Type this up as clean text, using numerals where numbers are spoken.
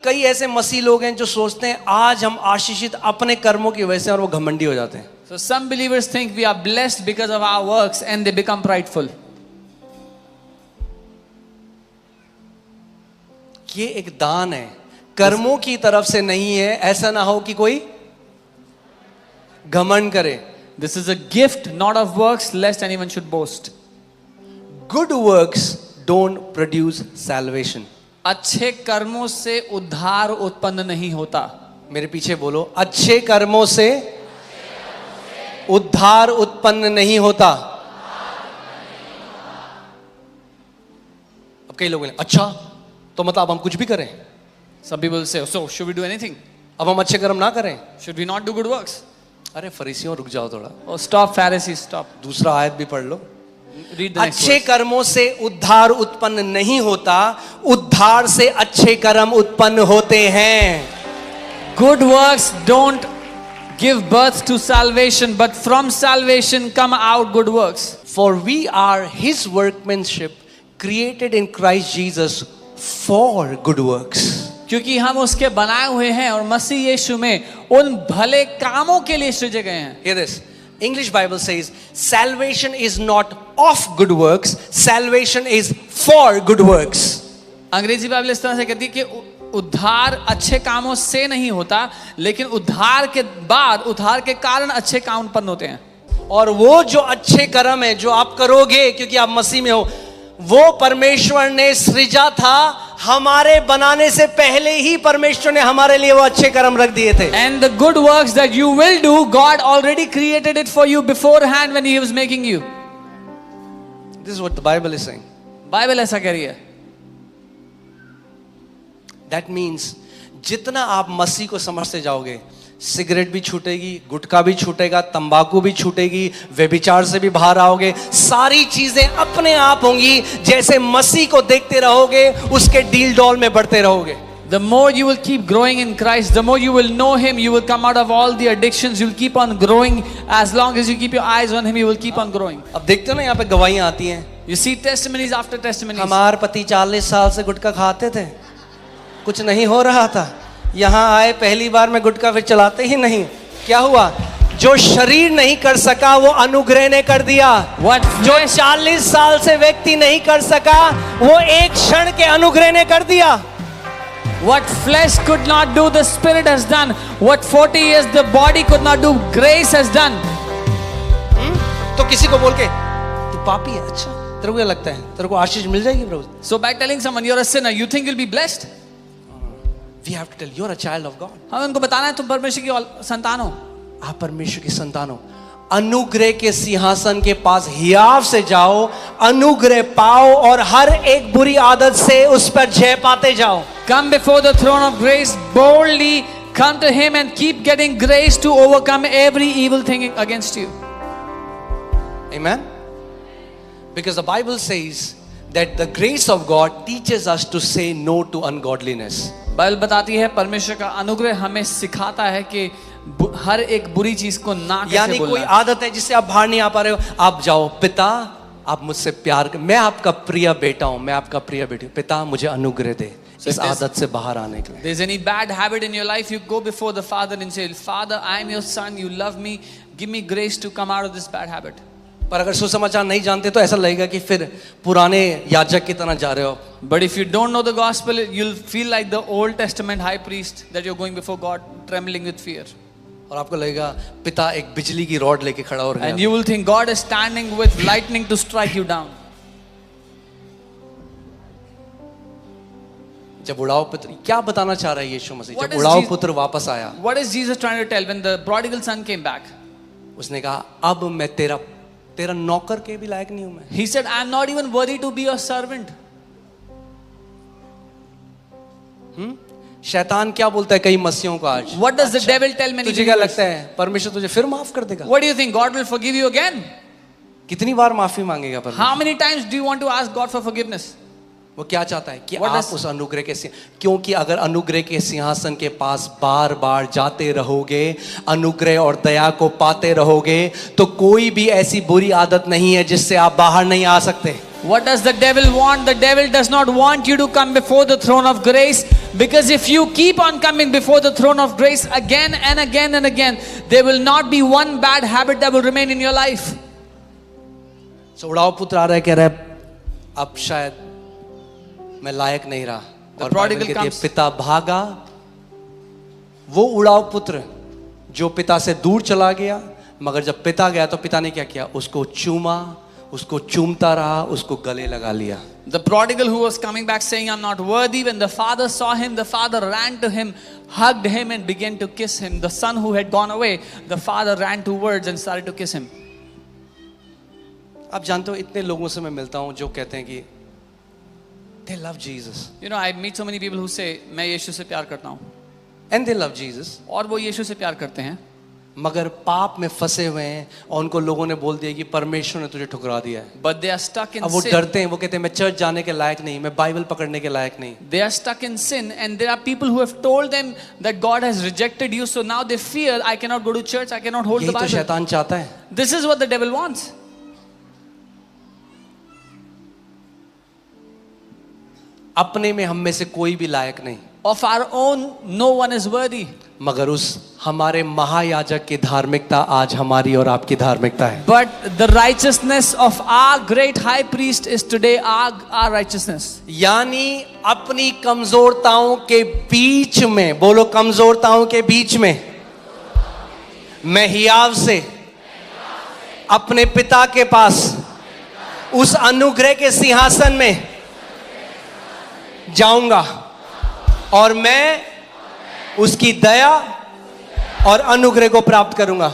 कई ऐसे मसीह लोग हैं जो सोचते हैं आज हम आशीषित अपने कर्मों की वजह से, और वो घमंडी हो जाते हैं. So some believers think we are blessed because of our works and they become prideful. ये एक दान है, कर्मों की तरफ से नहीं है. ऐसा ना हो कि कोई घमंड करे. This is a gift, not of works, lest anyone should boast. Good works don't produce salvation. अच्छे कर्मों से उद्धार उत्पन्न नहीं होता. मेरे पीछे बोलो, अच्छे कर्मों से उद्धार उत्पन्न नहीं होता. अब कई लोग बोले अच्छा तो मतलब हम कुछ भी करें. Some people say, so should we do anything? अब हम अच्छे कर्म ना करें. Should we not do good works? अरे फरीसियों रुक जाओ थोड़ा. Oh, stop Pharisees, stop. दूसरा आयत भी पढ़ लो. Read the next अच्छे verse. कर्मों से उद्धार उत्पन्न नहीं होता, उद्धार से अच्छे कर्म उत्पन्न होते हैं. Good works don't give birth to salvation, but from salvation come out good works. For we are his workmanship, created in Christ Jesus for good works. क्योंकि हम उसके बनाए हुए हैं और मसीह यीशु में उन भले कामों के लिए सृजे गए हैं. Hear this. English Bible says salvation is not of good works, salvation is for good works. अंग्रेजी बाइबल इस तरह से कहती है कि उद्धार अच्छे कामों से नहीं होता, लेकिन उद्धार के बाद, उद्धार के कारण अच्छे काम उत्पन्न होते हैं. और वो जो अच्छे कर्म है जो आप करोगे क्योंकि आप मसीह में हो, वो परमेश्वर ने सृजा था. हमारे बनाने से पहले ही परमेश्वर ने हमारे लिए वो अच्छे कर्म रख दिए थे. And the good works that you will do, God already created it for you beforehand when He was making you. This is what the Bible is saying. Bible ऐसा कह रही है. That means जितना आप मसीह को समझते जाओगे, सिगरेट भी छूटेगी, गुटखा भी छूटेगा, तंबाकू भी छूटेगी, व्यभिचार से भी बाहर आओगे. सारी चीजें अपने आप होंगी जैसे मसीह को देखते रहोगे, उसके डील डॉल में बढ़ते रहोगे. The more you will keep growing in Christ, the more you will know Him, you will come out of all the addictions, you will keep on growing. As long as you keep your eyes on Him, you will keep on growing. अब देखते हो ना यहाँ पे गवाहियां आती हैं. You see testimonies after testimonies. हमारे पति 40 साल से गुटखा खाते थे, कुछ नहीं हो रहा था. यहाँ आए पहली बार में गुटखा फिर चलाते ही नहीं. क्या हुआ? जो शरीर नहीं कर सका वो अनुग्रह ने कर दिया. जो 40 साल से व्यक्ति नहीं कर सका वो एक क्षण के अनुग्रह ने कर दिया. What flesh could not do, the Spirit has done. What 40 years the body could not do, grace has done. तो किसी को बोल के तू पापी है, अच्छा तेरे को क्या लगता है तेरे को आशीष मिल जाएगी प्रभु? So by telling someone you're a sinner, you think you'll be blessed? We have to tell you're a child of God. हमें उनको बताना है तुम परमेश्वर की संतान हो. आप परमेश्वर की संतान हो. अनुग्रह के सिंहासन के पास हियाव से जाओ, अनुग्रह पाओ और हर एक बुरी आदत से उस पर जय पाते जाओ. Come before the throne of grace boldly, come to Him and keep getting grace to overcome every evil thing against you. Amen. Because the Bible says that the grace of God teaches us to say no to ungodliness. Bible बताती है परमेश्वर का अनुग्रह हमें सिखाता है कि हर एक बुरी चीज को ना कैसे यानी बोलना. कोई आदत है जिससे आप बाहर नहीं आ पा रहे हो, आप जाओ, पिता आप मुझसे प्यार कर, मैं आपका प्रिय बेटा हूं, मैं आपका प्रिय बेटी हूं, पिता मुझे अनुग्रह दे इस आदत से बाहर आने के लिए. There's any bad habit in your life, you go before the Father and say, Father, I am your son, you love me, give me grace to come out of this bad habit. पर अगर सुसमाचार नहीं जानते तो ऐसा लगेगा कि फिर पुराने याजक की तरह जा रहे हो. But if you don't know the gospel, you'll feel like the Old Testament high priest that you're going before God trembling with fear. और आपको लगेगा पिता एक बिजली की रॉड लेके खड़ा हो रहा है. And you will think God is standing with lightning to strike you down. जब उड़ाव पुत्र, क्या बताना चाह रहा है यीशु मसीह What जब is उड़ाव Jesus- पुत्र वापस आया? What is Jesus trying to tell when the prodigal son came back? उसने कहा अब मैं तेरा नौकर के भी लायक नहीं हूं मैं. He said, I'm not even worthy to be your servant. शैतान क्या बोलता है कई मसीहों को आज? What does the devil tell many तुझे क्या believers? लगता है परमेश्वर तुझे फिर माफ कर देगा? What do you think? God will forgive you again? कितनी बार माफी मांगेगा परमेश्वर? How many times do you want to ask God for forgiveness? वो क्या चाहता है कि What आप does- उस अनुग्रह के क्योंकि अगर अनुग्रह के सिंहासन के पास बार बार जाते रहोगे, अनुग्रह और दया को पाते रहोगे, तो कोई भी ऐसी बुरी आदत नहीं है जिससे आप बाहर नहीं आ सकते. What does the devil want? The devil does not want you to come before the throne of grace, because if you keep on coming before the throne of grace again and again and again, there will not be one bad habit that will remain in your life. So उड़ाव पुत्र आ रहा है, कह रहा है अब शायद मैं लायक नहीं रहा, और बाइबल कहती है पिता भागा। वो उड़ाव पुत्र जो पिता से दूर चला गया, मगर जब पिता गया तो पिता ने क्या किया? उसको चूमा, उसको चूमता रहा, उसको गले लगा लिया। The prodigal who was coming back saying, I'm not worthy, when the father saw him, the father ran to him, hugged him and began to kiss him. The son who had gone away, the father ran towards and started to kiss him. आप जानते हो इतने लोगों से मैं मिलता हूं जो कहते हैं कि they love Jesus. You know, I meet so many people who say, मैं यीशु से प्यार करता हूं, and they love Jesus, और वो यीशु से प्यार करते हैं, मगर पाप में फंसे हुए हैं और उनको लोगों ने बोल दिया कि परमेश्वर ने तुझे ठुकरा दिया है। but they are stuck in अब वो sin. डरते हैं, वो कहते हैं मैं चर्च जाने के लायक नहीं, मैं बाइबल पकड़ने के लायक नहीं। They are stuck in sin, and there are people who have told them that God has rejected you, so now they fear, I cannot go to church, I cannot hold the यही तो Bible. शैतान चाहता है। This is what the devil wants. अपने में हम में से कोई भी लायक नहीं, Of our own, no one is worthy. मगर उस हमारे महायाजक की धार्मिकता आज हमारी और आपकी धार्मिकता है। But the righteousness of our great high priest is today our righteousness. यानी अपनी कमजोरताओं के बीच में, बोलो कमजोरताओं के बीच में, मैं हियाव से अपने पिता के पास उस अनुग्रह के सिंहासन में जाऊंगा और मैं उसकी दया और अनुग्रह को प्राप्त करूंगा।